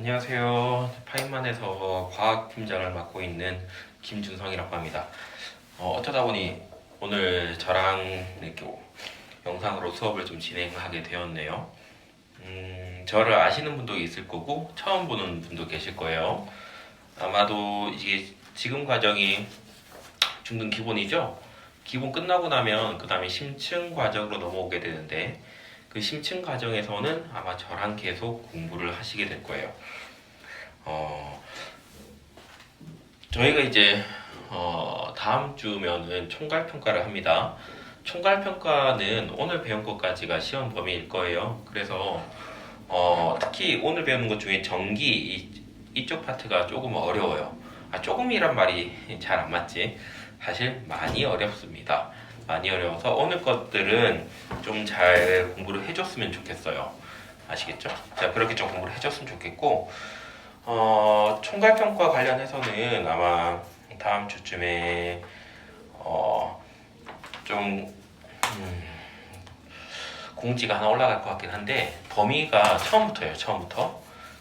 안녕하세요. 파인만에서 과학팀장을 맡고 있는 김준성이라고 합니다. 어쩌다 보니 오늘 저랑 이렇게 영상으로 수업을 좀 진행하게 되었네요. 저를 아시는 분도 있을 거고 처음 보는 분도 계실 거예요. 아마도 이게 지금 과정이 중등 기본이죠. 기본 끝나고 나면 그 다음에 심층 과정으로 넘어오게 되는데 그 심층 과정에서는 아마 저랑 계속 공부를 하시게 될 거예요. 저희가 이제 다음 주면은 총괄 평가를 합니다. 총괄 평가는 오늘 배운 것까지가 시험 범위일 거예요. 그래서 특히 오늘 배우는 것 중에 전기 이쪽 파트가 조금 어려워요. 조금이란 말이 잘 안 맞지. 사실 많이 어렵습니다. 많이 어려워서 오늘 것들은 좀 잘 공부를 해줬으면 좋겠어요. 아시겠죠? 자, 그렇게 좀 공부를 해줬으면 좋겠고, 총괄평가 관련해서는 아마 다음 주쯤에 좀 공지가 하나 올라갈 것 같긴 한데 범위가 처음부터예요. 처음부터.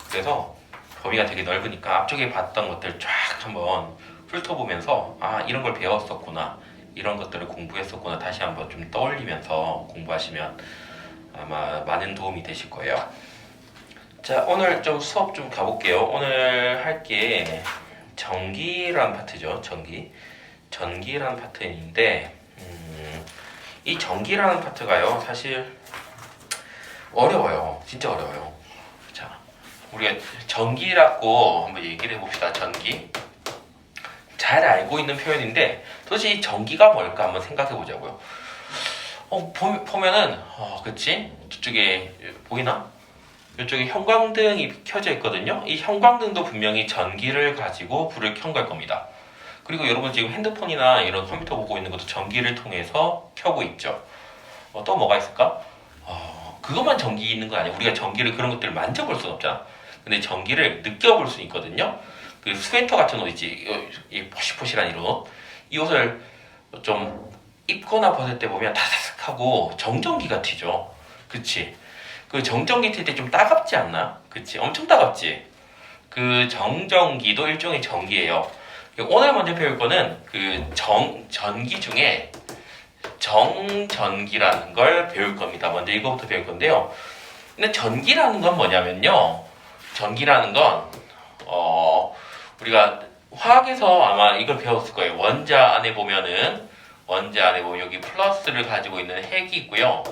그래서 범위가 되게 넓으니까 앞쪽에 봤던 것들 쫙 한번 훑어보면서 이런 걸 배웠었구나, 이런 것들을 공부했었구나 다시 한번 좀 떠올리면서 공부하시면 아마 많은 도움이 되실 거예요. 자, 오늘 좀 수업 좀 가볼게요. 오늘 할 게 전기란 파트죠. 전기란 파트인데 이 전기라는 파트가요, 사실 어려워요. 진짜 어려워요. 자, 우리가 전기라고 한번 얘기를 해봅시다. 전기. 잘 알고 있는 표현인데 도대체 이 전기가 뭘까 한번 생각해 보자고요. 보면은 그치? 저쪽에 보이나? 이쪽에 형광등이 켜져 있거든요. 이 형광등도 분명히 전기를 가지고 불을 켠 걸 겁니다. 그리고 여러분 지금 핸드폰이나 이런 컴퓨터 보고 있는 것도 전기를 통해서 켜고 있죠. 또 뭐가 있을까? 그것만 전기 있는 거 아니야. 우리가 전기를, 그런 것들을 만져볼 수는 없잖아. 근데 전기를 느껴볼 수 있거든요. 그 스웨터 같은 옷 있지, 이 포실포실한 이런 옷. 이 옷을 좀 입거나 벗을 때 보면 다삭하고 정전기가 튀죠. 그치? 그 정전기 튈 때 좀 따갑지 않나? 그치? 엄청 따갑지? 그 정전기도 일종의 전기예요. 오늘 먼저 배울 거는 그 전기 중에 정전기라는 걸 배울 겁니다. 먼저 이거부터 배울 건데요. 근데 전기라는 건 뭐냐면요. 전기라는 건 우리가 화학에서 아마 이걸 배웠을 거예요. 원자 안에 보면 여기 플러스를 가지고 있는 핵이 있고요.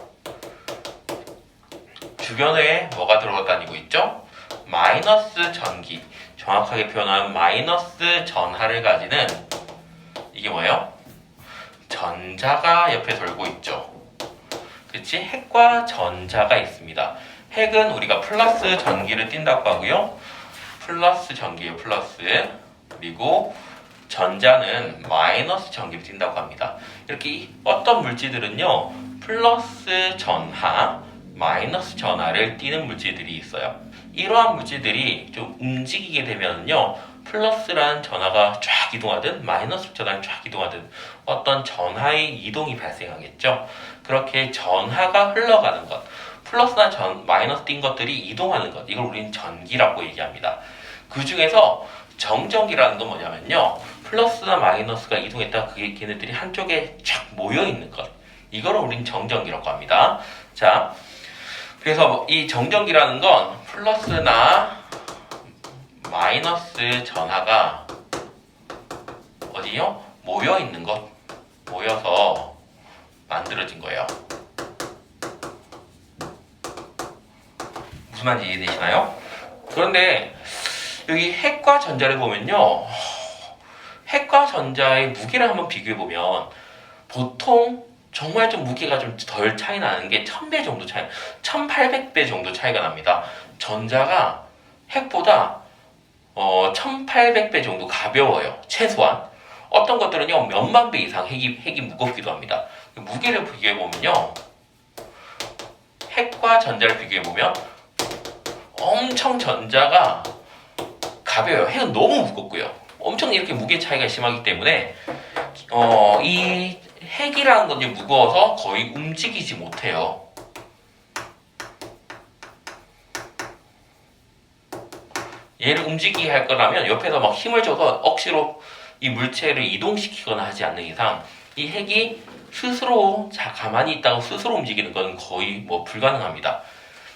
주변에 뭐가 들어다니고 있죠? 마이너스 전기. 정확하게 표현하면 마이너스 전하를 가지는, 이게 뭐예요? 전자가 옆에 돌고 있죠. 그치? 핵과 전자가 있습니다. 핵은 우리가 플러스 전기를 띈다고 하고요. 플러스 전기예요. 플러스. 그리고 전자는 마이너스 전기를 띈다고 합니다. 이렇게 어떤 물질들은요, 플러스 전하, 마이너스 전하를 띠는 물질들이 있어요. 이러한 물질들이 좀 움직이게 되면요, 플러스라는 전하가 쫙 이동하든 마이너스 전하가 쫙 이동하든 어떤 전하의 이동이 발생하겠죠. 그렇게 전하가 흘러가는 것, 플러스나 마이너스 띈 것들이 이동하는 것, 이걸 우리는 전기라고 얘기합니다. 그 중에서 정전기라는 건 뭐냐면요, 플러스나 마이너스가 이동했다가 그게 걔네들이 한쪽에 쫙 모여있는 것, 이거를 우리는 정전기라고 합니다. 자, 그래서 이 정전기라는 건 플러스나 마이너스 전하가 어디요? 모여있는 것, 모여서 만들어진 거예요. 무슨 말인지 이해되시나요? 그런데 여기 핵과 전자를 보면요, 핵과 전자의 무게를 한번 비교해보면 보통 정말 좀 무게가 좀 덜 차이 나는 게 1000배 정도 차이, 1800배 정도 차이가 납니다. 전자가 핵보다 1800배 정도 가벼워요. 최소한. 어떤 것들은요, 몇만 배 이상 핵이 무겁기도 합니다. 무게를 비교해보면요, 핵과 전자를 비교해보면 엄청 전자가 가벼워요. 핵은 너무 무겁고요. 엄청 이렇게 무게 차이가 심하기 때문에 이 핵이라는 건 무거워서 거의 움직이지 못해요. 얘를 움직이게 할 거라면 옆에서 막 힘을 줘서 억지로 이 물체를 이동시키거나 하지 않는 이상 이 핵이 스스로 가만히 있다가 스스로 움직이는 건 거의 뭐 불가능합니다.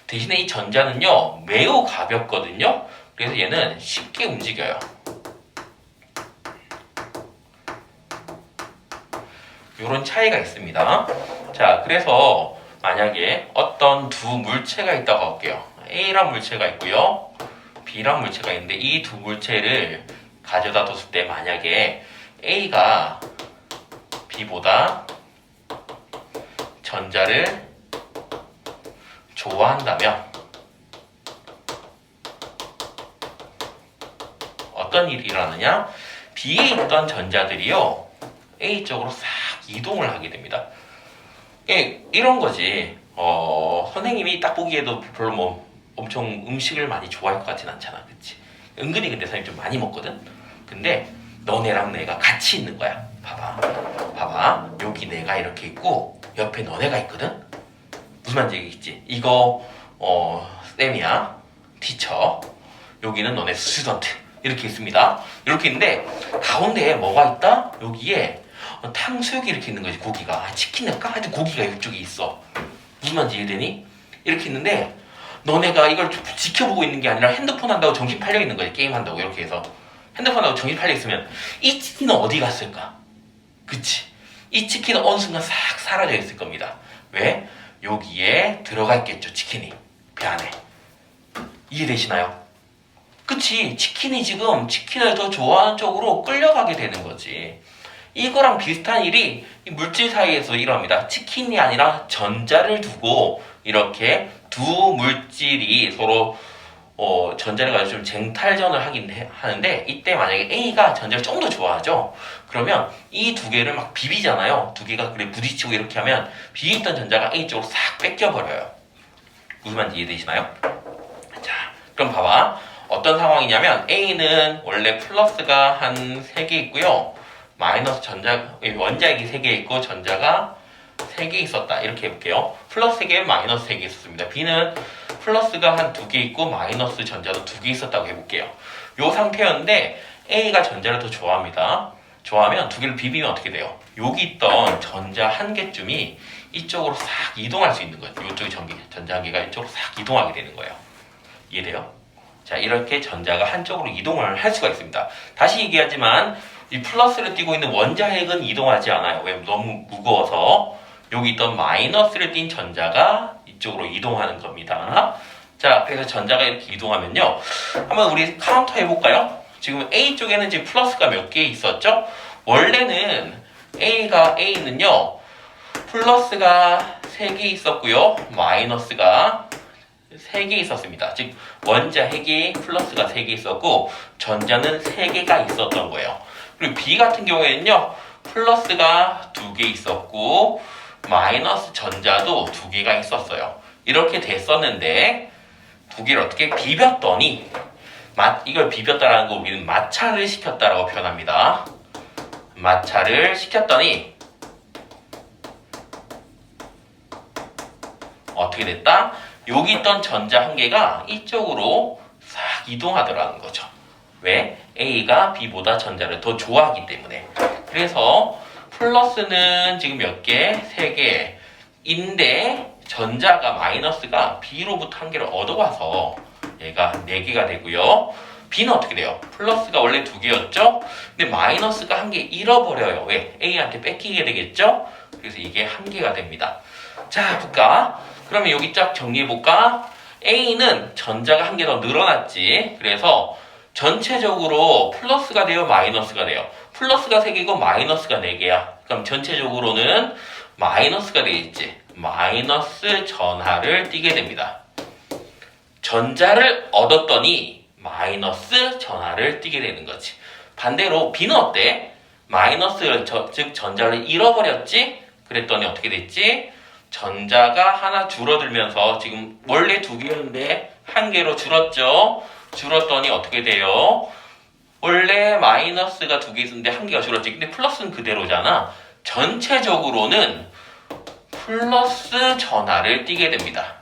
대신에 이 전자는요 매우 가볍거든요. 그래서 얘는 쉽게 움직여요. 이런 차이가 있습니다. 자, 그래서 만약에 어떤 두 물체가 있다고 할게요. A란 물체가 있고요. B란 물체가 있는데 이 두 물체를 가져다 뒀을 때 만약에 A가 B보다 전자를 좋아한다면 어떤 일이 일어나느냐? B에 있던 전자들이요 A 쪽으로 싹 이동을 하게 됩니다. 이런 거지. 선생님이 딱 보기에도 별로 뭐 엄청 음식을 많이 좋아할 것 같진 않잖아, 그치? 은근히 근데 선생님 좀 많이 먹거든. 근데 너네랑 내가 같이 있는 거야. 봐봐. 여기 내가 이렇게 있고 옆에 너네가 있거든. 무슨 말인지 알겠지? 이거 쌤이야, 티처. 여기는 너네 스튜던트. 이렇게 있습니다. 이렇게 있는데 가운데에 뭐가 있다? 여기에 탕수육이 이렇게 있는 거지. 고기가 치킨을 까가지고 고기가 이쪽에 있어. 무슨 말인지 이해되니? 이렇게 있는데 너네가 이걸 지켜보고 있는 게 아니라 핸드폰 한다고 정신 팔려 있는 거지. 게임 한다고 이렇게 해서 핸드폰 한다고 정신 팔려 있으면 이 치킨은 어디 갔을까? 그치? 이 치킨은 어느 순간 싹 사라져 있을 겁니다. 왜? 여기에 들어가 있겠죠. 치킨이 배 안에. 이해되시나요? 그치? 치킨이 지금 치킨을 더 좋아하는 쪽으로 끌려가게 되는 거지. 이거랑 비슷한 일이 이 물질 사이에서 일어납니다. 치킨이 아니라 전자를 두고 이렇게 두 물질이 서로 전자를 가지고 좀 쟁탈전을 하는데 이때 만약에 A가 전자를 좀 더 좋아하죠. 그러면 이 두 개를 막 비비잖아요. 두 개가 그래 부딪히고 이렇게 하면 B에 있던 전자가 A 쪽으로 싹 뺏겨버려요. 무슨 말인지 이해되시나요? 자, 그럼 봐봐. 어떤 상황이냐면 A는 원래 플러스가 한 3개 있고요. 마이너스 원자핵이 3개 있고 전자가 3개 있었다. 이렇게 해볼게요. 플러스 3개, 마이너스 3개 있었습니다. B는 플러스가 한 2개 있고 마이너스 전자도 2개 있었다고 해볼게요. 이 상태였는데 A가 전자를 더 좋아합니다. 좋아하면 두 개를 비비면 어떻게 돼요? 여기 있던 전자 한 개쯤이 이쪽으로 싹 이동할 수 있는 거예요. 이쪽에 전자 한 개가 이쪽으로 싹 이동하게 되는 거예요. 이해돼요? 자, 이렇게 전자가 한쪽으로 이동을 할 수가 있습니다. 다시 얘기하지만 이 플러스를 띠고 있는 원자핵은 이동하지 않아요. 왜? 너무 무거워서. 여기 있던 마이너스를 띈 전자가 이쪽으로 이동하는 겁니다. 자, 그래서 전자가 이렇게 이동하면요. 한번 우리 카운터 해볼까요? 지금 A 쪽에는 지금 플러스가 몇 개 있었죠? 원래는 A는요. 플러스가 3개 있었고요. 마이너스가 3개 있었습니다. 즉 원자핵이 플러스가 3개 있었고 전자는 3개가 있었던 거예요. 그리고 B 같은 경우에는요. 플러스가 2개 있었고 마이너스 전자도 2개가 있었어요. 이렇게 됐었는데 두 개를 어떻게 비볐더니 이걸 비볐다라는 거 우리는 마찰을 시켰다라고 표현합니다. 마찰을 시켰더니 어떻게 됐다? 여기 있던 전자 한 개가 이쪽으로 싹 이동하더라는 거죠. 왜? A가 B보다 전자를 더 좋아하기 때문에. 그래서 플러스는 지금 몇 개? 3개인데 전자가 마이너스가 B로부터 한 개를 얻어와서 얘가 4개가 되고요. B는 어떻게 돼요? 플러스가 원래 2개였죠? 근데 마이너스가 한 개 잃어버려요. 왜? A한테 뺏기게 되겠죠? 그래서 이게 1개가 됩니다. 자, 볼까? 그러면 여기 쫙 정리해볼까? A는 전자가 1개 더 늘어났지. 그래서 전체적으로 플러스가 돼요? 마이너스가 돼요? 플러스가 3개고 마이너스가 4개야. 그럼 전체적으로는 마이너스가 되겠지. 마이너스 전하를 띠게 됩니다. 전자를 얻었더니 마이너스 전하를 띠게 되는 거지. 반대로 B는 어때? 마이너스, 즉 전자를 잃어버렸지? 그랬더니 어떻게 됐지? 전자가 하나 줄어들면서 지금 원래 2개였는데 1개로 줄었죠? 줄었더니 어떻게 돼요? 원래 마이너스가 2개 있었는데 1개가 줄었지. 근데 플러스는 그대로잖아. 전체적으로는 플러스 전하를 띠게 됩니다.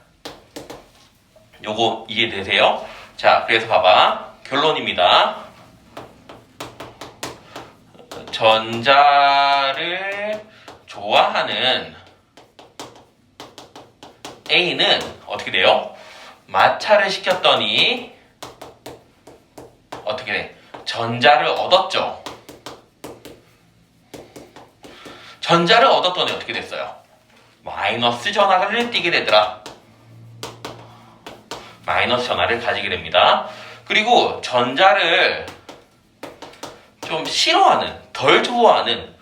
요거 이해되세요? 자, 그래서 봐봐. 결론입니다. 전자를 좋아하는 A는 어떻게 돼요? 마찰을 시켰더니 어떻게 돼? 전자를 얻었죠. 전자를 얻었더니 어떻게 됐어요? 마이너스 전하를 띠게 되더라. 마이너스 전하를 가지게 됩니다. 그리고 전자를 좀 싫어하는, 덜 좋아하는,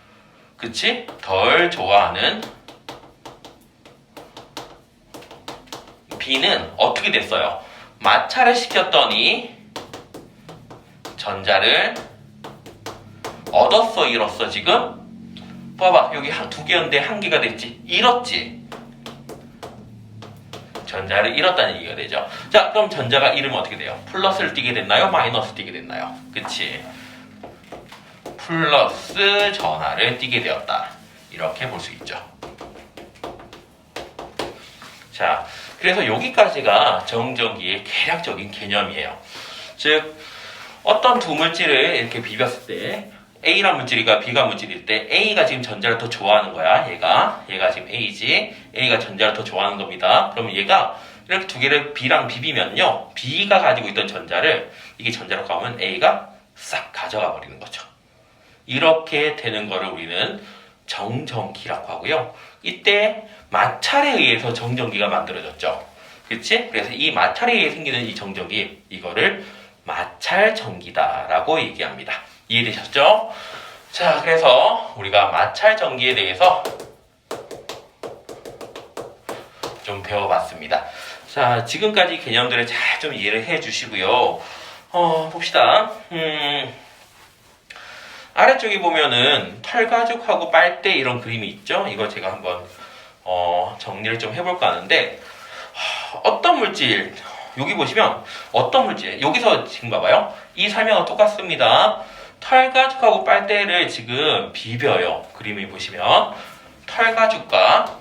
그치? 덜 좋아하는 B는 어떻게 됐어요? 마찰을 시켰더니 전자를 얻었어, 잃었어, 지금? 봐봐, 여기 두 개였는데 한 개가 됐지? 잃었지? 전자를 잃었다는 얘기가 되죠. 자, 그럼 전자가 잃으면 어떻게 돼요? 플러스를 띠게 됐나요? 마이너스 띠게 됐나요? 그치? 플러스 전하를 띠게 되었다. 이렇게 볼 수 있죠. 자, 그래서 여기까지가 정전기의 개략적인 개념이에요. 즉, 어떤 두 물질을 이렇게 비볐을 때 A란 물질이가 B가 물질일 때 A가 지금 전자를 더 좋아하는 거야. 얘가 지금 A지. A가 전자를 더 좋아하는 겁니다. 그러면 얘가 이렇게 두 개를 B랑 비비면요, B가 가지고 있던 전자를 이게 전자로 가면 A가 싹 가져가 버리는 거죠. 이렇게 되는 거를 우리는 정전기라고 하고요. 이때 마찰에 의해서 정전기가 만들어졌죠. 그치? 그래서 이 마찰에 의해 생기는 이 정전기, 이거를 마찰전기다라고 얘기합니다. 이해되셨죠? 자, 그래서 우리가 마찰 전기에 대해서 좀 배워봤습니다. 자, 지금까지 개념들을 잘 좀 이해를 해 주시고요. 봅시다. 아래쪽에 보면은 털가죽하고 빨대 이런 그림이 있죠? 이거 제가 한번 정리를 좀 해볼까 하는데, 어떤 물질, 여기 보시면 어떤 물질, 여기서 지금 봐봐요. 이 설명은 똑같습니다. 털가죽하고 빨대를 지금 비벼요. 그림을 보시면 털가죽과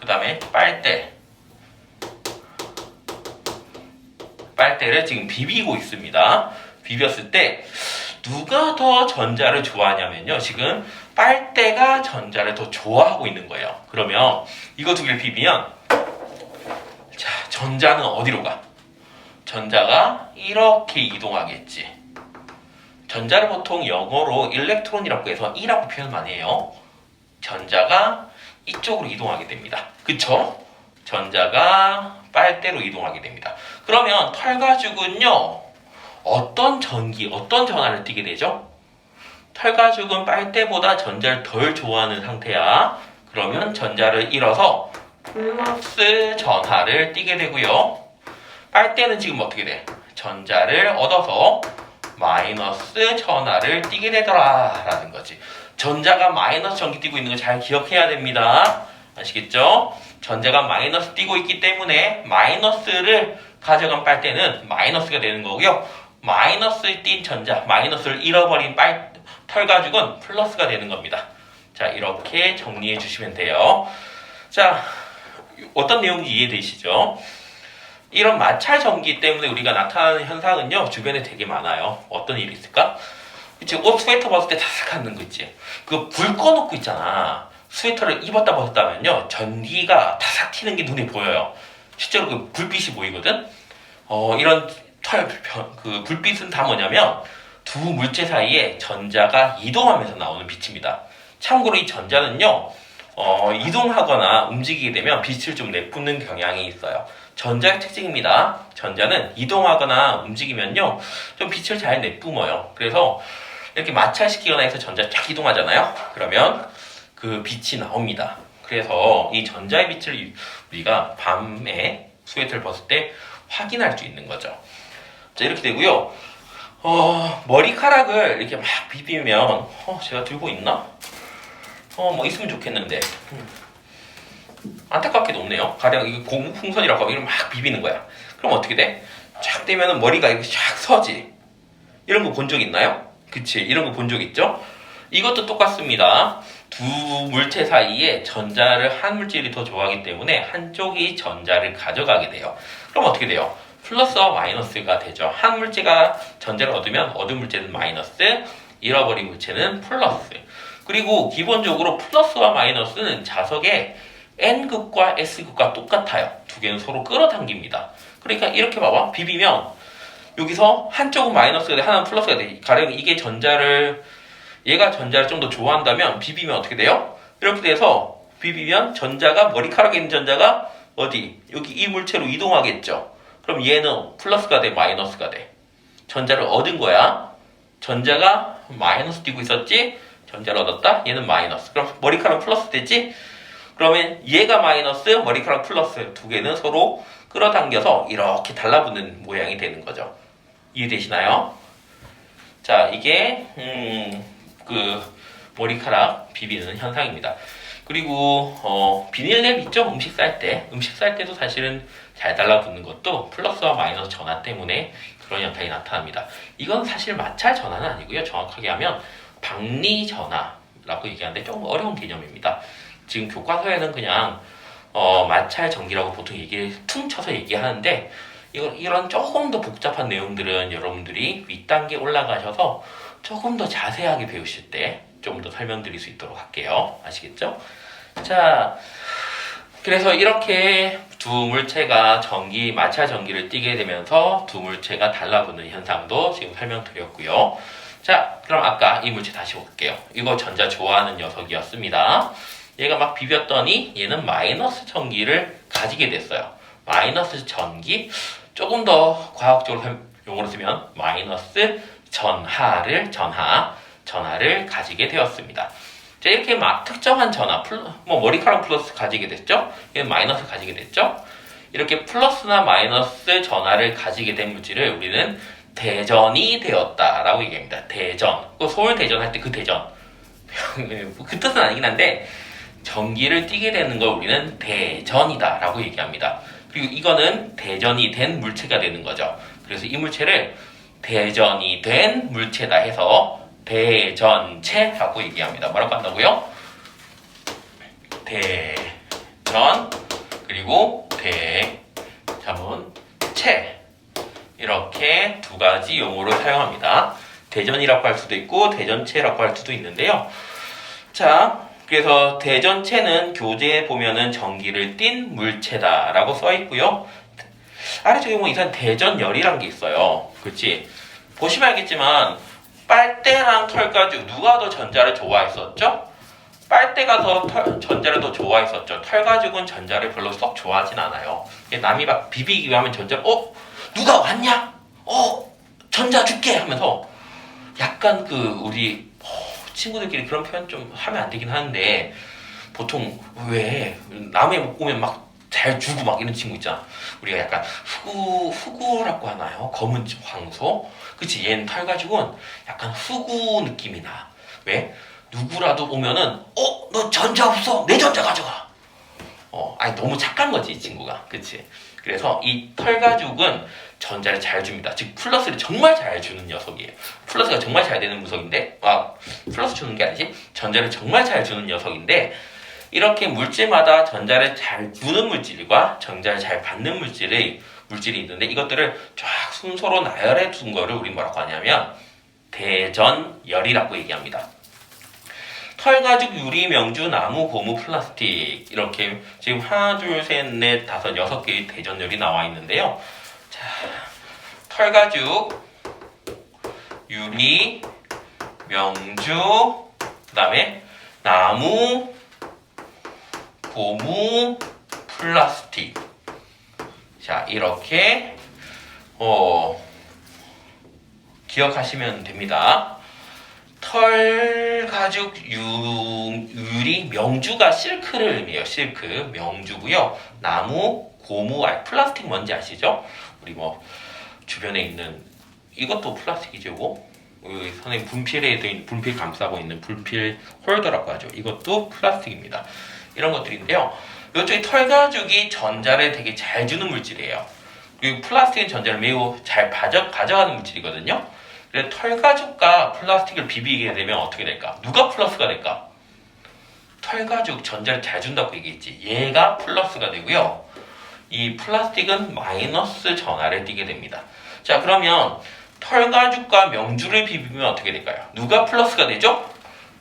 그 다음에 빨대를 지금 비비고 있습니다. 비볐을 때 누가 더 전자를 좋아하냐면요, 지금 빨대가 전자를 더 좋아하고 있는 거예요. 그러면 이거 두 개를 비비면, 자, 전자는 어디로 가? 전자가 이렇게 이동하겠지. 전자를 보통 영어로 일렉트론이라고 해서 E라고 표현 많이 해요. 전자가 이쪽으로 이동하게 됩니다. 그쵸? 전자가 빨대로 이동하게 됩니다. 그러면 털가죽은요, 어떤 전하를 띠게 되죠? 털가죽은 빨대보다 전자를 덜 좋아하는 상태야. 그러면 전자를 잃어서 플러스 전하를 띠게 되고요. 빨대는 지금 어떻게 돼? 전자를 얻어서 마이너스 전하를 띠게 되더라 라는 거지. 전자가 마이너스 전기 띠고 있는 거 잘 기억해야 됩니다. 아시겠죠? 전자가 마이너스 띠고 있기 때문에 마이너스를 가져간 빨대는 마이너스가 되는 거고요. 마이너스 띈 전자, 마이너스를 잃어버린 털가죽은 플러스가 되는 겁니다. 자, 이렇게 정리해 주시면 돼요. 자, 어떤 내용인지 이해되시죠? 이런 마찰 전기 때문에 우리가 나타나는 현상은요, 주변에 되게 많아요. 어떤 일이 있을까? 그치, 옷 스웨터 벗을 때 다삭하는 거 있지. 그거 불 꺼놓고 있잖아. 스웨터를 입었다 벗었다면요, 전기가 다삭 튀는 게 눈에 보여요. 실제로 그 불빛이 보이거든? 이런 그 불빛은 다 뭐냐면, 두 물체 사이에 전자가 이동하면서 나오는 빛입니다. 참고로 이 전자는요, 이동하거나 움직이게 되면 빛을 좀 내뿜는 경향이 있어요. 전자의 특징입니다. 전자는 이동하거나 움직이면요, 좀 빛을 잘 내뿜어요. 그래서 이렇게 마찰시키거나 해서 전자 쫙 이동하잖아요. 그러면 그 빛이 나옵니다. 그래서 이 전자의 빛을 우리가 밤에 스웨터를 벗을 때 확인할 수 있는 거죠. 자, 이렇게 되고요. 머리카락을 이렇게 막 비비면, 제가 들고 있나? 뭐 있으면 좋겠는데. 안타깝게도 없네요. 가령 이거 풍선이라고 하면 이걸 막 비비는 거야. 그럼 어떻게 돼? 쫙 되면은 머리가 이렇게 쫙 서지. 이런 거 본 적 있나요? 그치? 이런 거 본 적 있죠? 이것도 똑같습니다. 두 물체 사이에 전자를 한 물질이 더 좋아하기 때문에 한쪽이 전자를 가져가게 돼요. 그럼 어떻게 돼요? 플러스와 마이너스가 되죠. 한 물체가 전자를 얻으면 얻은 물체는 마이너스, 잃어버린 물체는 플러스. 그리고 기본적으로 플러스와 마이너스는 자석의 N극과 S극과 똑같아요. 두 개는 서로 끌어당깁니다. 그러니까 이렇게 봐봐. 비비면 여기서 한쪽은 마이너스가 돼, 하나는 플러스가 돼. 가령 이게 얘가 전자를 좀 더 좋아한다면 비비면 어떻게 돼요? 이렇게 돼서 비비면 전자가, 머리카락에 있는 전자가 어디? 여기 이 물체로 이동하겠죠. 그럼 얘는 플러스가 돼, 마이너스가 돼. 전자를 얻은 거야. 전자가 마이너스 띄고 있었지? 전자를 얻었다? 얘는 마이너스. 그럼 머리카락 플러스 되지? 그러면 얘가 마이너스, 머리카락 플러스 두 개는 서로 끌어당겨서 이렇게 달라붙는 모양이 되는 거죠. 이해되시나요? 자, 이게 머리카락 비비는 현상입니다. 그리고 비닐랩 있죠? 음식 쌀 때도 사실은 잘 달라붙는 것도 플러스와 마이너스 전하 때문에 그런 현상이 나타납니다. 이건 사실 마찰 전하는 아니고요. 정확하게 하면 박리 전하라고 얘기하는데 조금 어려운 개념입니다. 지금 교과서에는 그냥 마찰 전기라고 보통 퉁쳐서 얘기하는데 이런 조금 더 복잡한 내용들은 여러분들이 윗단계 올라가셔서 조금 더 자세하게 배우실 때 좀 더 설명드릴 수 있도록 할게요. 아시겠죠? 자, 그래서 이렇게 두 물체가 마찰 전기를 띠게 되면서 두 물체가 달라붙는 현상도 지금 설명드렸고요. 자, 그럼 아까 이 물체 다시 볼게요. 이거 전자 좋아하는 녀석이었습니다. 얘가 막 비볐더니 얘는 마이너스 전기를 가지게 됐어요. 마이너스 전기, 조금 더 과학적으로 용어로 쓰면 마이너스 전하를 가지게 되었습니다. 자, 이렇게 막 특정한 전하, 머리카락 플러스 가지게 됐죠? 얘는 마이너스 가지게 됐죠? 이렇게 플러스나 마이너스 전하를 가지게 된 물질을 우리는 대전이 되었다라고 얘기합니다. 대전. 서울대전 할 때 그 대전. 그 뜻은 아니긴 한데, 전기를 띠게 되는 걸 우리는 대전이다라고 얘기합니다. 그리고 이거는 대전이 된 물체가 되는 거죠. 그래서 이 물체를 대전이 된 물체다 해서 대전체라고 얘기합니다. 뭐라고 한다고요? 대전 그리고 대전체 이렇게 두 가지 용어를 사용합니다. 대전이라고 할 수도 있고 대전체라고 할 수도 있는데요. 자, 그래서 대전체는 교재에 보면은 전기를 띤 물체다라고 써 있고요. 아래쪽에 보면 이상 대전열이란 게 있어요. 그렇지? 보시면 알겠지만 빨대랑 털가죽 누가 더 전자를 좋아했었죠? 빨대가 더 전자를 더 좋아했었죠. 털가죽은 전자를 별로 썩 좋아하진 않아요. 남이 막 비비기 하면 전자를 누가 왔냐? 전자 줄게 하면서 약간 우리 친구들끼리 그런 표현 좀 하면 안 되긴 하는데 보통 왜 남의 못 보면 막 잘 주고 막 이런 친구 있잖아. 우리가 약간 후구라고 하나요? 검은 황소? 그치? 얘는 털가죽은 약간 후구 느낌이 나. 왜? 누구라도 오면은 너 전자 없어? 내 전자 가져가. 아니 너무 착한 거지 이 친구가. 그치? 그래서 이 털가죽은 전자를 잘 줍니다. 즉 플러스를 정말 잘 주는 녀석이에요. 플러스가 정말 잘 되는 녀석인데 플러스 주는 게 아니지 전자를 정말 잘 주는 녀석인데 이렇게 물질마다 전자를 잘 주는 물질과 전자를 잘 받는 물질이 있는데 이것들을 쫙 순서로 나열해 둔 거를 우리 뭐라고 하냐면 대전열이라고 얘기합니다. 털가죽, 유리, 명주, 나무, 고무, 플라스틱 이렇게 지금 하나, 둘, 셋, 넷, 다섯, 6개의 대전열이 나와 있는데요. 자, 털가죽, 유리, 명주, 그 다음에 나무, 고무, 플라스틱. 자, 이렇게 기억하시면 됩니다. 털가죽, 유리, 명주가 실크를 의미해요. 실크, 명주고요. 나무, 고무, 플라스틱 뭔지 아시죠? 우리 주변에 있는 이것도 플라스틱이죠. 선생님 분필 감싸고 있는 분필 홀더라고 하죠. 이것도 플라스틱입니다. 이런 것들인데요. 이쪽에 털가죽이 전자를 되게 잘 주는 물질이에요. 그리고 플라스틱은 전자를 매우 잘 가져가는 물질이거든요. 그래서 털가죽과 플라스틱을 비비게 되면 어떻게 될까? 누가 플러스가 될까? 털가죽 전자를 잘 준다고 얘기했지. 얘가 플러스가 되고요. 이 플라스틱은 마이너스 전하를 띠게 됩니다. 자, 그러면 털가죽과 명주를 비비면 어떻게 될까요? 누가 플러스가 되죠?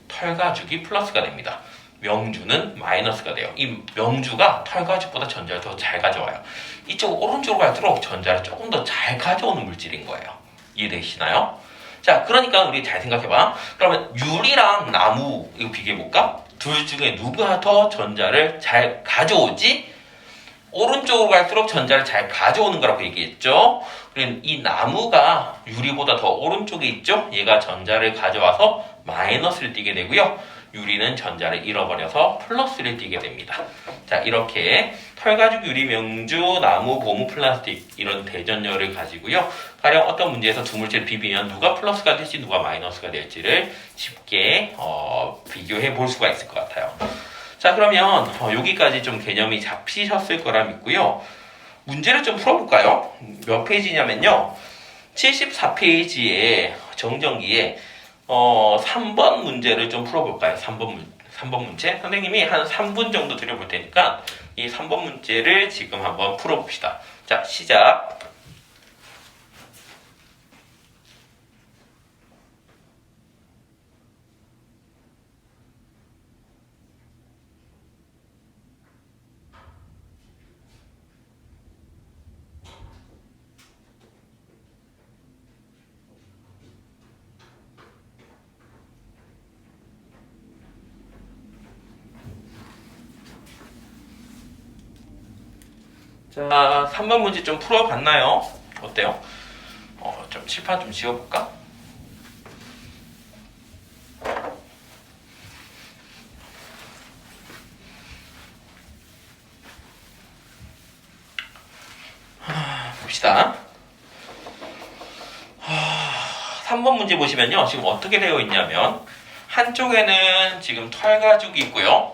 털가죽이 플러스가 됩니다. 명주는 마이너스가 돼요. 이 명주가 털가죽보다 전자를 더 잘 가져와요. 이쪽 오른쪽으로 갈수록 전자를 조금 더 잘 가져오는 물질인 거예요. 이해되시나요? 자, 그러니까 우리 잘 생각해봐. 그러면 유리랑 나무 이거 비교해볼까? 둘 중에 누가 더 전자를 잘 가져오지? 오른쪽으로 갈수록 전자를 잘 가져오는 거라고 얘기했죠. 그럼 이 나무가 유리보다 더 오른쪽에 있죠. 얘가 전자를 가져와서 마이너스를 띠게 되고요. 유리는 전자를 잃어버려서 플러스를 띠게 됩니다. 자, 이렇게 털가죽, 유리, 명주, 나무, 고무, 플라스틱 이런 대전열을 가지고요. 가령 어떤 문제에서 두 물질을 비비면 누가 플러스가 될지 누가 마이너스가 될지를 쉽게 비교해 볼 수가 있을 것 같아요. 자, 그러면 여기까지 좀 개념이 잡히셨을 거라 믿고요. 문제를 좀 풀어볼까요? 몇 페이지냐면요. 74페이지에 정정기에 3번 문제를 좀 풀어볼까요? 3번 문제? 선생님이 한 3분 정도 드려볼 테니까 이 3번 문제를 지금 한번 풀어봅시다. 자, 시작! 자, 3번 문제 좀 풀어봤나요? 어때요? 좀 칠판 좀 지워볼까? 봅시다. 3번 문제 보시면요. 지금 어떻게 되어 있냐면 한쪽에는 지금 털가죽이 있고요.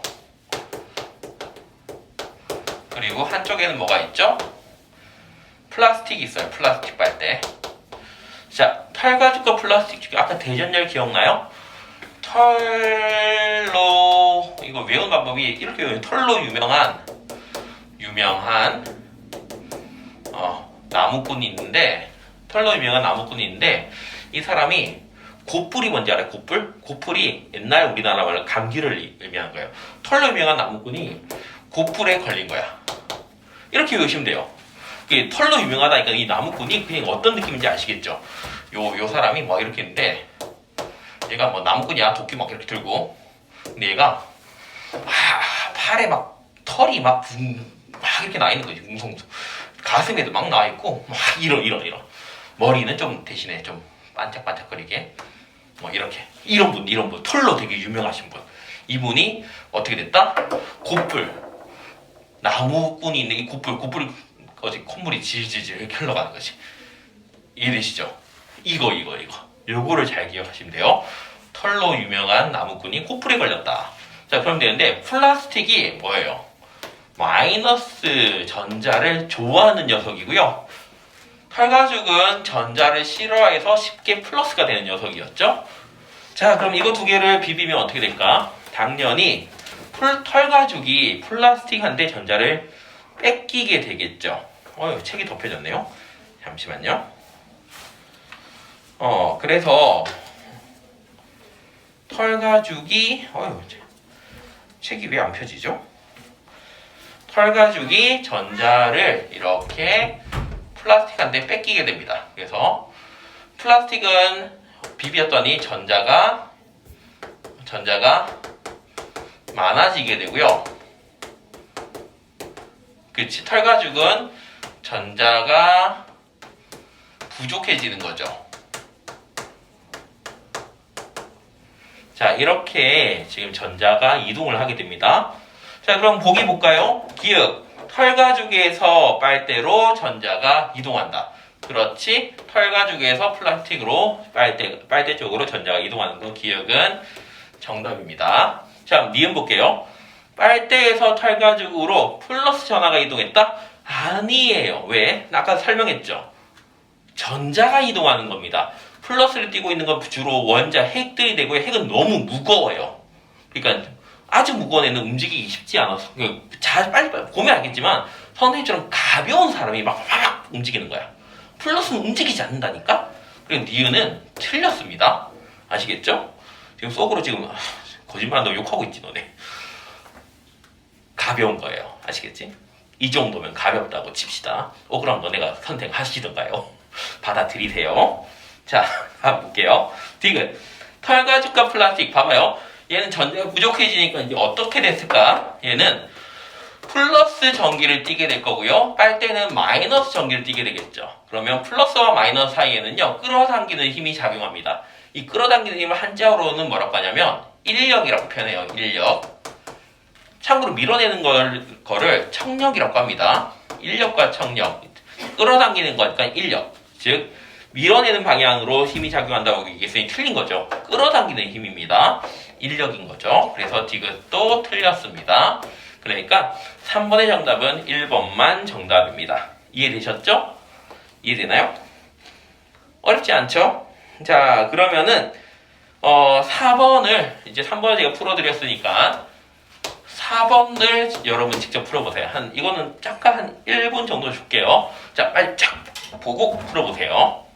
그리고 한쪽에는 뭐가 있죠? 플라스틱이 있어요. 플라스틱 빨대. 자, 털가죽과 플라스틱, 아까 대전열 기억나요? 털로, 이거 외우는 방법이 이렇게 외워요. 털로 유명한 나무꾼이 있는데, 털로 유명한 나무꾼이 있는데, 이 사람이 고뿔이 뭔지 알아요? 고뿔? 고뿔이 옛날 우리나라 말로 감기를 의미하는 거예요. 털로 유명한 나무꾼이 고뿔에 걸린 거야. 이렇게 외우시면 돼요. 털로 유명하다니까 이 나무꾼이 그냥 어떤 느낌인지 아시겠죠? 요 사람이 막 이렇게 있는데 얘가 뭐 나무꾼이야 도끼 막 이렇게 들고 근데 얘가 팔에 막 털이 막 이렇게 나 있는 거지. 웅성웅성. 가슴에도 막 나 있고 막 이런 머리는 좀 대신에 좀 반짝반짝거리게 뭐 이렇게 이런 분 털로 되게 유명하신 분. 이분이 어떻게 됐다? 고뿔 나무꾼이 있는 이 고뿔이 어디 콧물이 질질질 이렇게 흘러가는 거지. 이해되시죠? 이거 요거를 잘 기억하시면 돼요. 털로 유명한 나무꾼이 고뿔에 걸렸다. 자, 그럼 되는데 플라스틱이 뭐예요? 마이너스 전자를 좋아하는 녀석이고요. 털가죽은 전자를 싫어해서 쉽게 플러스가 되는 녀석이었죠. 자, 그럼 이거 두 개를 비비면 어떻게 될까? 당연히 털가죽이 플라스틱한테 전자를 뺏기게 되겠죠. 책이 덮여졌네요. 잠시만요. 그래서 털가죽이 책이 왜 안 펴지죠? 털가죽이 전자를 이렇게 플라스틱한테 뺏기게 됩니다. 그래서 플라스틱은 비볐더니 전자가 많아지게 되고요. 그치, 털가죽은 전자가 부족해지는 거죠. 자, 이렇게 지금 전자가 이동을 하게 됩니다. 자, 그럼 보기 볼까요? 기억. 털가죽에서 빨대로 전자가 이동한다. 그렇지. 털가죽에서 플라스틱으로 빨대 쪽으로 전자가 이동하는 거 기억은 정답입니다. 자, 니은 볼게요. 빨대에서 털가죽으로 플러스 전하가 이동했다? 아니에요. 왜? 아까 설명했죠. 전자가 이동하는 겁니다. 플러스를 띄고 있는 건 주로 원자 핵들이 되고요. 핵은 너무 무거워요. 그러니까 아주 무거운 애는 움직이기 쉽지 않아서 빨리 보면 알겠지만 선생님처럼 가벼운 사람이 막 움직이는 거야. 플러스는 움직이지 않는다니까? 그리고 니은은 틀렸습니다. 아시겠죠? 지금 속으로 지금 거짓말한다고 욕하고 있지 너네. 가벼운 거예요. 아시겠지? 이 정도면 가볍다고 칩시다. 그럼 너네가 선택하시던가요? 받아들이세요. 자, 한번 볼게요. 디귿. 털가죽과 플라스틱 봐봐요. 얘는 전자가 부족해지니까 이제 어떻게 됐을까? 얘는 플러스 전기를 띠게 될 거고요. 빨대는 마이너스 전기를 띠게 되겠죠. 그러면 플러스와 마이너스 사이에는요, 끌어당기는 힘이 작용합니다. 이 끌어당기는 힘을 한자어로는 뭐라고 하냐면 인력이라고 표현해요. 인력. 참고로 밀어내는 거를 청력이라고 합니다. 인력과 청력. 끌어당기는 거니까 인력. 즉 밀어내는 방향으로 힘이 작용한다고 얘기했으니 틀린 거죠. 끌어당기는 힘입니다. 인력인 거죠. 그래서 디귿도 틀렸습니다. 그러니까 3번의 정답은 1번만 정답입니다. 이해되셨죠? 이해되나요? 어렵지 않죠? 자, 그러면은 4번을 이제 3번을 제가 풀어드렸으니까 4번을 여러분 직접 풀어보세요. 이거는 잠깐 한 1분 정도 줄게요. 자, 빨리 쫙 보고 풀어보세요.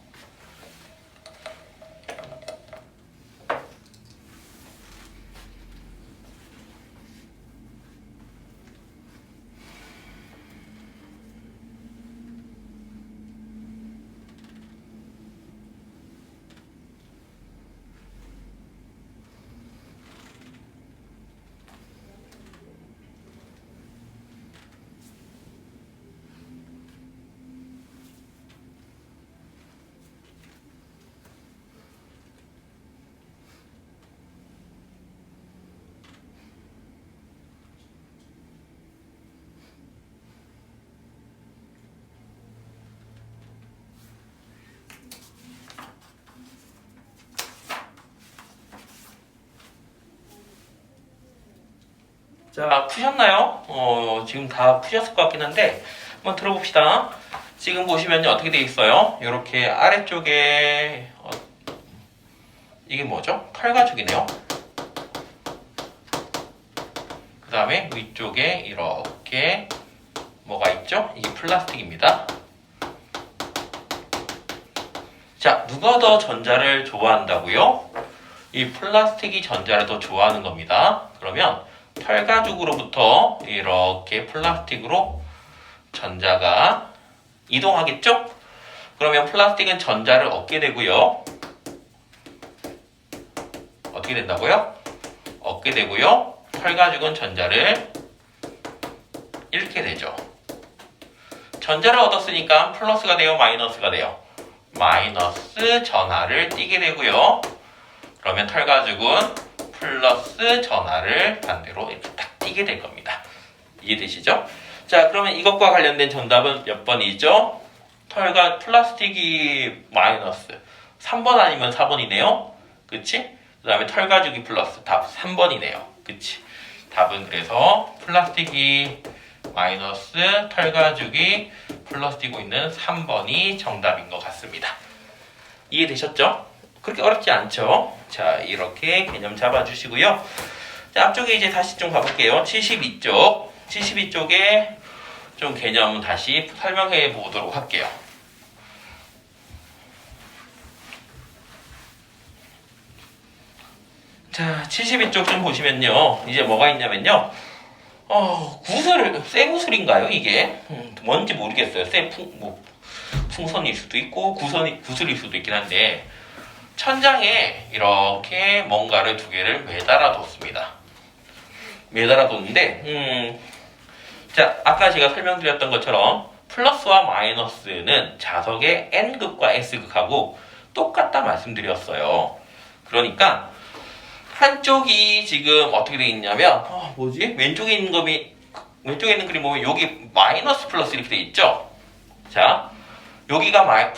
자, 푸셨나요? 지금 다 푸셨을 것 같긴 한데 한번 들어봅시다. 지금 보시면요 어떻게 되어 있어요? 이렇게 아래쪽에 이게 뭐죠? 털가죽이네요. 그 다음에 위쪽에 이렇게 뭐가 있죠? 이게 플라스틱입니다. 자, 누가 더 전자를 좋아한다고요? 이 플라스틱이 전자를 더 좋아하는 겁니다. 그러면 털가죽으로부터 이렇게 플라스틱으로 전자가 이동하겠죠? 그러면 플라스틱은 전자를 얻게 되고요. 어떻게 된다고요? 얻게 되고요. 털가죽은 전자를 잃게 되죠. 전자를 얻었으니까 플러스가 돼요? 마이너스가 돼요? 마이너스 전하를 띠게 되고요. 그러면 털가죽은 플러스 전하를 반대로 이렇게 딱 띄게 될 겁니다. 이해되시죠? 자, 그러면 이것과 관련된 정답은 몇 번이죠? 플라스틱이 마이너스 3번 아니면 4번이네요. 그치? 그 다음에 털가죽이 플러스 답 3번이네요. 그치? 답은 그래서 플라스틱이 마이너스 털가죽이 플러스 띄고 있는 3번이 정답인 것 같습니다. 이해되셨죠? 그렇게 어렵지 않죠? 자, 이렇게 개념 잡아주시고요. 자, 앞쪽에 이제 다시 좀 가볼게요. 72쪽. 72쪽에 좀 개념 다시 설명해 보도록 할게요. 자, 72쪽 좀 보시면요. 이제 뭐가 있냐면요. 새 구슬인가요, 이게? 뭔지 모르겠어요. 풍선일 수도 있고, 구슬일 수도 있긴 한데, 천장에 이렇게 뭔가를 두 개를 매달아 뒀습니다. 매달아 뒀는데, 자, 아까 제가 설명드렸던 것처럼 플러스와 마이너스는 자석의 N극과 S극하고 똑같다 말씀드렸어요. 그러니까 한쪽이 지금 어떻게 되어 있냐면, 왼쪽에 있는 그림 보면 여기 마이너스 플러스 이렇게 되어 있죠? 자, 여기가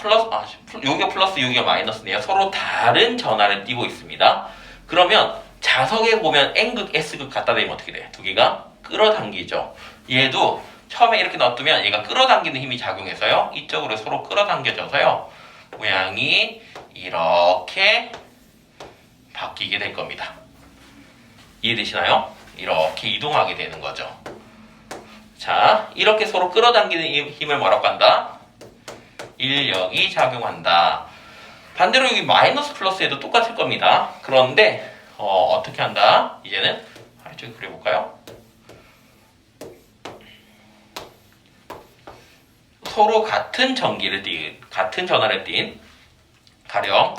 여기가 플러스, 여기가 마이너스네요. 서로 다른 전하를 띠고 있습니다. 그러면 자석에 보면 N극, S극 갖다 대면 어떻게 돼요? 두 개가 끌어당기죠. 얘도 처음에 이렇게 놔두면 얘가 끌어당기는 힘이 작용해서요. 이쪽으로 서로 끌어당겨져서요. 모양이 이렇게 바뀌게 될 겁니다. 이해되시나요? 이렇게 이동하게 되는 거죠. 자, 이렇게 서로 끌어당기는 힘을 뭐라고 한다? 인력이 작용한다. 반대로 여기 마이너스 플러스에도 똑같을 겁니다. 그런데 어떻게 한다? 이제는 아래쪽에 그려볼까요? 서로 같은 전기를 같은 전하를 띤 가령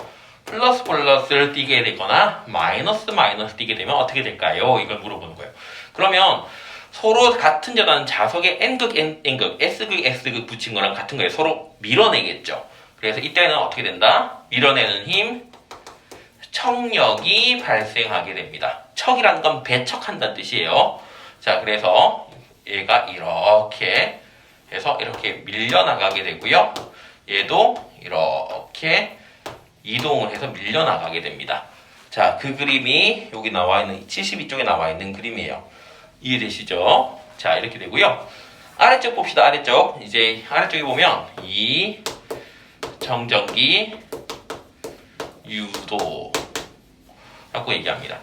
플러스 플러스를 띄게 되거나 마이너스 마이너스 띄게 되면 어떻게 될까요? 이걸 물어보는 거예요. 그러면 서로 같은 전하는 자석에 N극 N극 S극 S극 붙인 거랑 같은 거예요. 서로 밀어내겠죠. 그래서 이때는 어떻게 된다? 밀어내는 힘, 척력이 발생하게 됩니다. 척이라는 건 배척한다는 뜻이에요. 자, 그래서 얘가 이렇게 해서 이렇게 밀려나가게 되고요. 얘도 이렇게 이동을 해서 밀려나가게 됩니다. 자, 그 그림이 여기 나와 있는 72쪽에 나와 있는 그림이에요. 이해되시죠? 자, 이렇게 되고요. 아래쪽 봅시다. 아래쪽. 이제 아래쪽에 보면 이 정전기 유도라고 얘기합니다.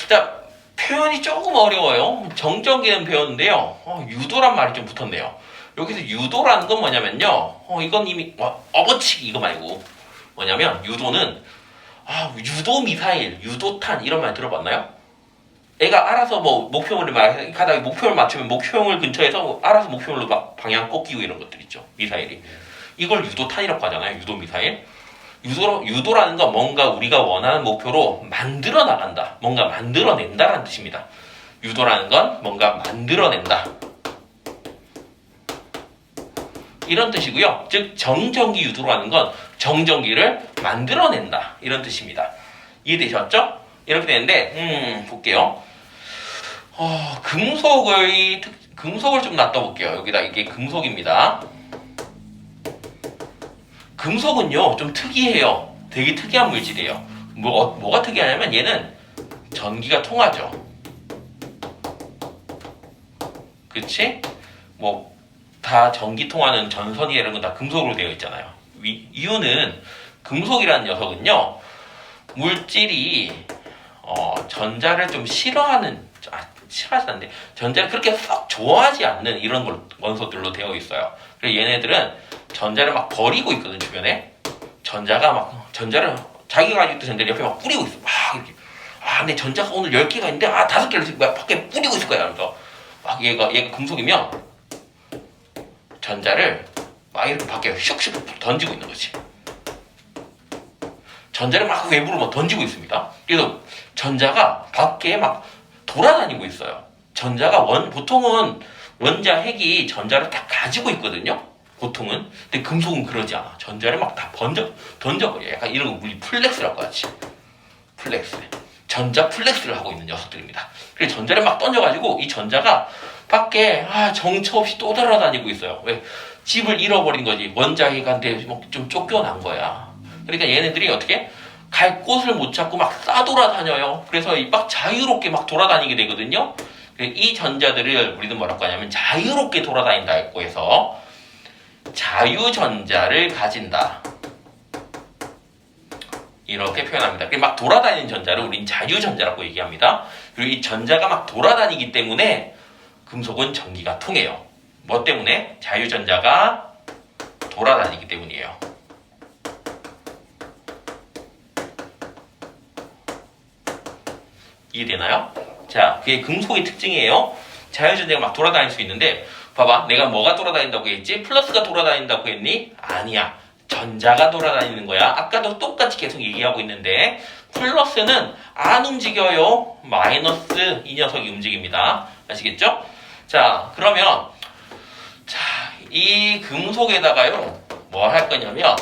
자, 표현이 조금 어려워요. 정전기는 배웠는데요. 유도란 말이 좀 붙었네요. 여기서 유도라는 건 뭐냐면요. 이건 이미 업어치기 이거 말고 뭐냐면 유도는 유도 미사일, 유도탄 이런 말 들어봤나요? 애가 알아서 뭐 목표물을 막 가다가 목표를 맞추면 목표물 근처에서 알아서 목표물로 막 방향 꺾이고 이런 것들 있죠. 미사일이. 이걸 유도탄이라고 하잖아요. 유도 미사일. 유도라는 건 뭔가 우리가 원하는 목표로 만들어 나간다. 뭔가 만들어낸다라는 뜻입니다. 유도라는 건 뭔가 만들어낸다. 이런 뜻이고요. 즉 정전기 유도라는 건 정전기를 만들어낸다. 이런 뜻입니다. 이해되셨죠? 이렇게 되는데 볼게요. 금속을 좀 놔둬볼게요. 여기다 이게 금속입니다. 금속은요 좀 특이해요. 되게 특이한 물질이에요. 뭐가 특이하냐면 얘는 전기가 통하죠. 그치? 뭐 다 전기 통하는 전선이 이런 건 다 금속으로 되어 있잖아요. 이유는 금속이라는 녀석은요 물질이 전자를 좀 싫어하지 않는데 전자를 그렇게 썩 좋아하지 않는 이런 원소들로 되어 있어요. 그래서 얘네들은 전자를 막 버리고 있거든. 주변에 전자를 자기가 가지고 있던 전자를 옆에 막 뿌리고 있어. 막 이렇게 근데 전자가 오늘 10개가 있는데 5개를 밖에 뿌리고 있을 거야. 그래서 막 얘가 금속이면 전자를 막 이렇게 밖에 슉슉 던지고 있는 거지. 전자를 막 외부로 막 던지고 있습니다. 그래서 전자가 밖에 막 돌아다니고 있어요. 전자가 보통은 원자 핵이 전자를 딱 가지고 있거든요. 보통은. 근데 금속은 그러지 않아. 전자를 막 다 던져버려. 약간 이런 거 우리 플렉스라고 하지. 플렉스. 전자 플렉스를 하고 있는 녀석들입니다. 그래서 전자를 막 던져가지고 이 전자가 밖에 정처 없이 또 돌아다니고 있어요. 왜? 집을 잃어버린 거지. 원자핵한테 좀 쫓겨난 거야. 그러니까 얘네들이 어떻게? 갈 곳을 못 찾고 막 싸돌아다녀요. 그래서 막 자유롭게 막 돌아다니게 되거든요. 이 전자들을 우리는 뭐라고 하냐면 자유롭게 돌아다닌다 했고 해서 자유전자를 가진다. 이렇게 표현합니다. 막 돌아다니는 전자를 우린 자유전자라고 얘기합니다. 그리고 이 전자가 막 돌아다니기 때문에 금속은 전기가 통해요. 뭐 때문에? 자유전자가 돌아다니기 때문이에요. 이해되나요? 자, 그게 금속의 특징이에요. 자유전자가 막 돌아다닐 수 있는데 봐봐, 내가 뭐가 돌아다닌다고 했지? 플러스가 돌아다닌다고 했니? 아니야. 전자가 돌아다니는 거야. 아까도 똑같이 계속 얘기하고 있는데 플러스는 안 움직여요. 마이너스 이 녀석이 움직입니다. 아시겠죠? 자, 그러면 이 금속에다가요 뭐 할 거냐면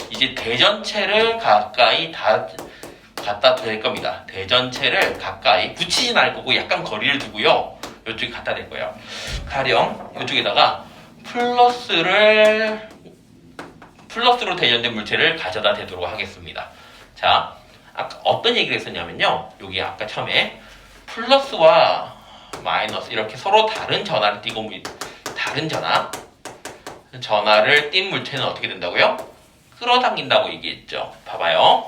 이제 대전체를 가까이 갖다 댈 겁니다. 대전체를 가까이 붙이진 않을 거고 약간 거리를 두고요. 이쪽에 갖다 댈 거예요. 가령 이쪽에다가 플러스로 대전된 물체를 가져다 대도록 하겠습니다. 자, 아까 어떤 얘기를 했었냐면요. 여기 아까 처음에 플러스와 마이너스 이렇게 서로 다른 전하를 띄고 다른 전하를 띈 물체는 어떻게 된다고요? 끌어당긴다고 얘기했죠. 봐봐요.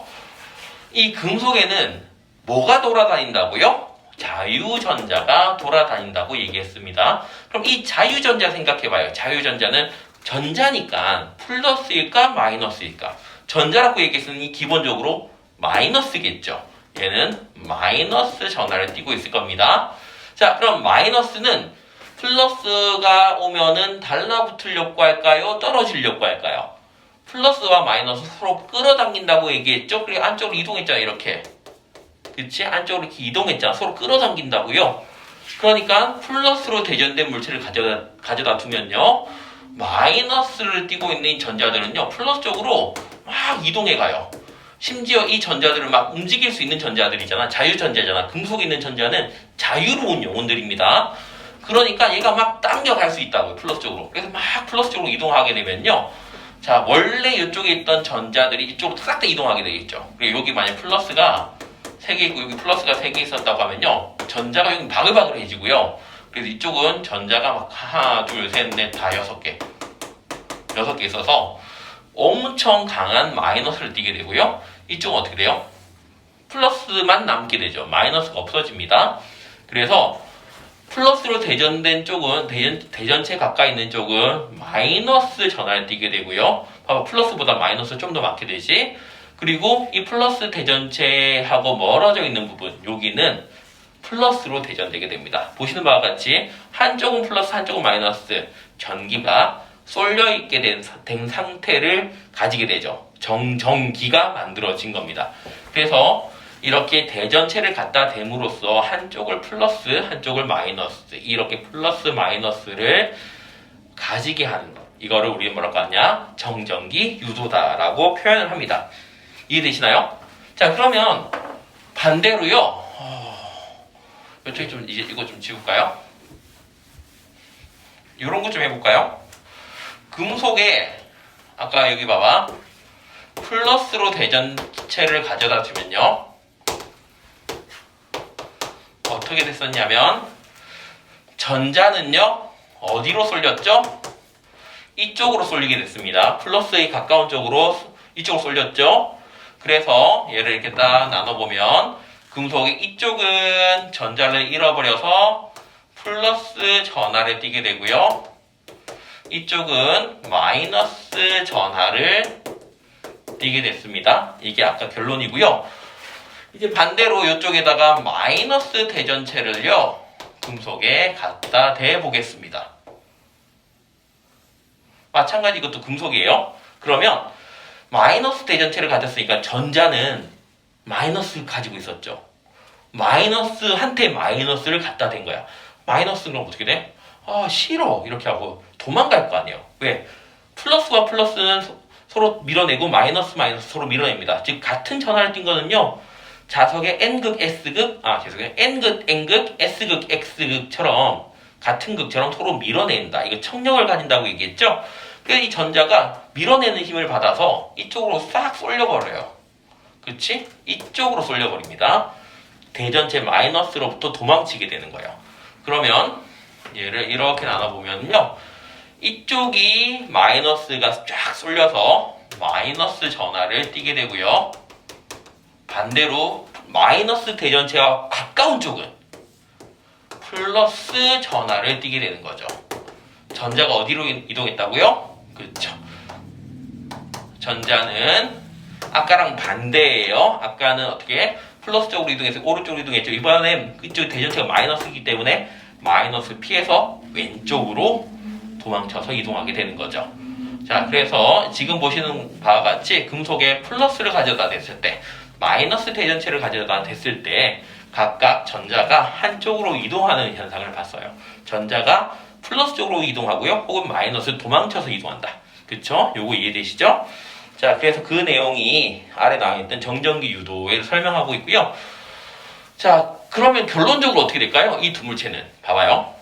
이 금속에는 뭐가 돌아다닌다고요? 자유전자가 돌아다닌다고 얘기했습니다. 그럼 이 자유전자 생각해봐요. 자유전자는 전자니까 플러스일까 마이너스일까? 전자라고 얘기했으니 기본적으로 마이너스겠죠. 얘는 마이너스 전하를 띠고 있을 겁니다. 자, 그럼 마이너스는 플러스가 오면은 달라붙으려고 할까요? 떨어지려고 할까요? 플러스와 마이너스 서로 끌어당긴다고 얘기했죠? 그리고 안쪽으로 이동했잖아요. 이렇게. 그치? 안쪽으로 이렇게 이동했잖아. 서로 끌어당긴다고요. 그러니까 플러스로 대전된 물체를 가져다 두면요. 마이너스를 띠고 있는 이 전자들은요. 플러스 쪽으로 막 이동해 가요. 심지어 이 전자들을 막 움직일 수 있는 전자들이잖아. 자유전자잖아. 금속에 있는 전자는 자유로운 영혼들입니다. 그러니까 얘가 막 당겨갈 수 있다고요. 플러스 쪽으로. 그래서 막 플러스 쪽으로 이동하게 되면요. 자, 원래 이쪽에 있던 전자들이 이쪽으로 싹 다 이동하게 되겠죠. 그리고 여기 만약 플러스가 3개 있고 여기 플러스가 3개 있었다고 하면요. 전자가 여기 바글바글해지고요. 그래서 이쪽은 전자가 막 하나, 둘, 셋, 넷, 다 6개. 6개 있어서 엄청 강한 마이너스를 띠게 되고요. 이쪽은 어떻게 돼요? 플러스만 남게 되죠. 마이너스가 없어집니다. 그래서 플러스로 대전된 쪽은 대전체 가까이 있는 쪽은 마이너스 전하를 띠게 되고요. 봐봐, 플러스보다 마이너스 좀 더 많게 되지. 그리고 이 플러스 대전체하고 멀어져 있는 부분, 여기는 플러스로 대전되게 됩니다. 보시는 바와 같이 한쪽은 플러스, 한쪽은 마이너스, 전기가 쏠려 있게 된 상태를 가지게 되죠. 정전기가 만들어진 겁니다. 그래서 이렇게 대전체를 갖다 댐으로써 한쪽을 플러스, 한쪽을 마이너스, 이렇게 플러스 마이너스를 가지게 하는 것. 이거를 우리는 뭐라고 하냐? 정전기 유도다라고 표현을 합니다. 이해되시나요? 자, 그러면 반대로요. 이쪽에 좀 이제 이거 좀 지울까요? 이런 거 좀 해볼까요? 금속에 아까 여기 봐봐. 플러스로 대전체를 가져다 주면요. 어떻게 됐었냐면 전자는요. 어디로 쏠렸죠? 이쪽으로 쏠리게 됐습니다. 플러스에 가까운 쪽으로 이쪽으로 쏠렸죠. 그래서 얘를 이렇게 딱 나눠보면 금속의 이쪽은 전자를 잃어버려서 플러스 전하를 띠게 되고요. 이쪽은 마이너스 전하를 띠게 됐습니다. 이게 아까 결론이고요. 이제 반대로 이쪽에다가 마이너스 대전체를요. 금속에 갖다 대보겠습니다. 마찬가지 이것도 금속이에요. 그러면 마이너스 대전체를 가졌으니까 전자는 마이너스를 가지고 있었죠. 마이너스한테 마이너스를 갖다 댄 거야. 마이너스는 그럼 어떻게 돼? 아, 싫어. 이렇게 하고 도망갈 거 아니에요. 왜? 플러스와 플러스는 서로 밀어내고 마이너스 서로 밀어냅니다. 즉 같은 전하를 띈 거는요. 자석의 N극 S극, N극 N극 S극 X극처럼 같은 극처럼 서로 밀어낸다. 이거 청력을 가진다고 얘기했죠? 그래서 이 전자가 밀어내는 힘을 받아서 이쪽으로 싹 쏠려버려요. 그렇지? 이쪽으로 쏠려버립니다. 대전체 마이너스로부터 도망치게 되는 거예요. 그러면 얘를 이렇게 나눠보면요. 이쪽이 마이너스가 쫙 쏠려서 마이너스 전하를 띠게 되고요. 반대로 마이너스 대전체와 가까운 쪽은 플러스 전하를 띠게 되는 거죠. 전자가 어디로 이동했다고요? 그렇죠. 전자는 아까랑 반대예요. 아까는 어떻게 플러스 쪽으로 이동해서 오른쪽으로 이동했죠. 이번엔 이쪽 대전체가 마이너스이기 때문에 마이너스 피해서 왼쪽으로 도망쳐서 이동하게 되는 거죠. 자, 그래서 지금 보시는 바와 같이 금속에 플러스를 가져다 댔을 때 마이너스 대전체를 가져다 댔을 때 각각 전자가 한쪽으로 이동하는 현상을 봤어요. 전자가 플러스 쪽으로 이동하고요. 혹은 마이너스 도망쳐서 이동한다. 그쵸? 요거 이해되시죠? 자, 그래서 그 내용이 아래 나와있던 정전기 유도를 설명하고 있고요. 자, 그러면 결론적으로 어떻게 될까요? 이 두 물체는. 봐봐요.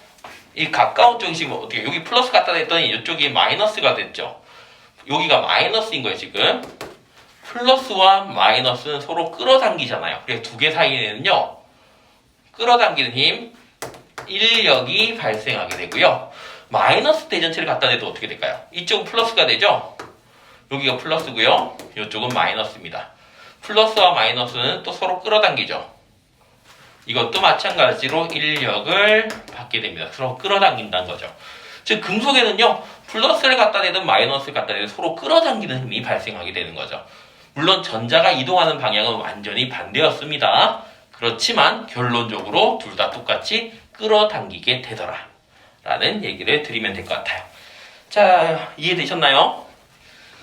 이 가까운 쪽이 지금 어떻게, 여기 플러스 갖다 댔더니 이쪽이 마이너스가 됐죠. 여기가 마이너스인 거예요, 지금. 플러스와 마이너스는 서로 끌어당기잖아요. 그래서 두 개 사이에는요, 끌어당기는 힘, 인력이 발생하게 되고요. 마이너스 대전체를 갖다 대도 어떻게 될까요? 이쪽은 플러스가 되죠? 여기가 플러스고요. 이쪽은 마이너스입니다. 플러스와 마이너스는 또 서로 끌어당기죠. 이것도 마찬가지로 인력을 받게 됩니다. 서로 끌어당긴다는 거죠. 즉 금속에는요 플러스를 갖다 대든 마이너스를 갖다 대든 서로 끌어당기는 힘이 발생하게 되는 거죠. 물론 전자가 이동하는 방향은 완전히 반대였습니다. 그렇지만 결론적으로 둘 다 똑같이 끌어당기게 되더라 라는 얘기를 드리면 될 것 같아요. 자, 이해되셨나요?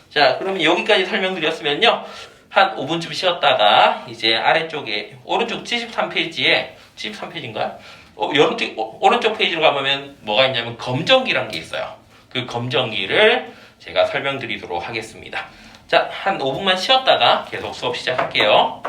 자, 그러면 여기까지 설명드렸으면요 한 5분쯤 쉬었다가 이제 아래쪽에 오른쪽 73페이지에 73페이지인가요? 오른쪽 페이지로 가보면 뭐가 있냐면 검정기란 게 있어요. 그 검정기를 제가 설명드리도록 하겠습니다. 자, 한 5분만 쉬었다가 계속 수업 시작할게요.